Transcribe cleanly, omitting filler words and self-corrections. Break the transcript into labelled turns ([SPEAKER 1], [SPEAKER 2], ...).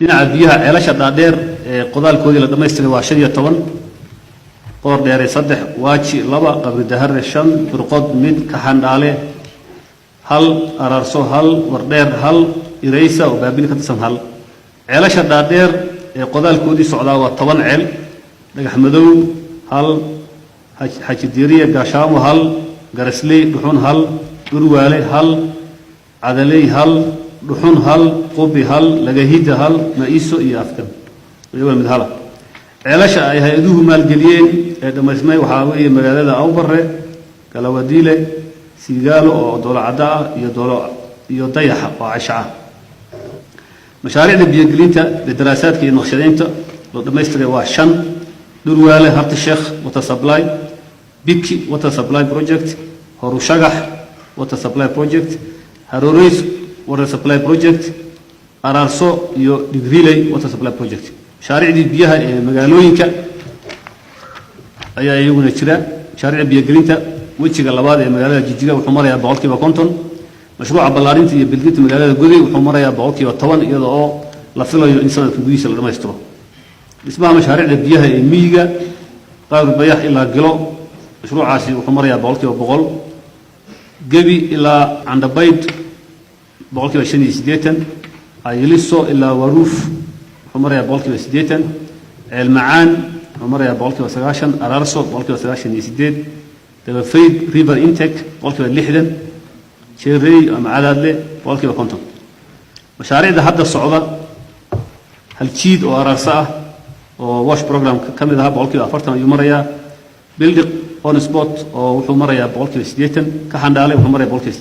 [SPEAKER 1] dhinaca biyaha ceelasha dhaadheer ee qodaalkoodii la dhamaystiray waa 15 qoor dheer 3 waaji 2 qabri dahare 5 burqod mid ka xandhaale hal ararso hal wardheer hal ireysa oo baabil ka tirsan hal ceelasha dhaadheer ee qodaalkoodii socdaa waa 10 ceel dhagax madow hal xajidiiriya gaashaamo hal garasley dhuxun hal urwaale hal cadaley hal dhuxun hal qubi hal lagahida hal maiso iyo afkan iyo mid hala ceelasha ay hay'aduhu maalgeliyeen ee dhamaysmay waxa weeye magaalada Awbarre Galawadiile Sigaalo oo Doolacada iyo Dayaxa oo Casha mashaariicda biyo-gelinta ee daraasaadka iyo naqshadeynta loo dhamaystiray waa 5 Durwaale Harti Sheekh Water Supply Biki Water Supply Project Horu Shagax Water Supply Project Haroreys Water Supply Project Ararso iyo Digriley Water Supply Project mashaariicdii biyaha ee magaalooyinka ayaa iyaguna jira mashaariicda biyo-gelinta wejiga labaad ee magaalada Jijjiga wuxuu marayaa 50% mashruuca ballaarinta iyo bilgelinta magaalada Goday wuxuu marayaa 10% iyadoo la filayo in sanadka gudihiisa la dhameystiro dhismaha mashaariicda biyaha ee miyiga qaar bayax ilaa galo mashruucaasi wuxuu marayaa 100% gabi ilaa Andabayd 185 ayliso ilaa Waruuf wuxuu marayaa 180 ceel macaan wuxuu marayaa 190 Ararso 198 Dabafayd River Intake 160 Cherey ama Cadaadle 150 mashaariicda hadda socda hal jiid oo Ararso ah oo wash program kamid ah 140 ayuu marayaa building on spot oo wuxuu marayaa 180 ka xandhaale wuxuu marayaa 180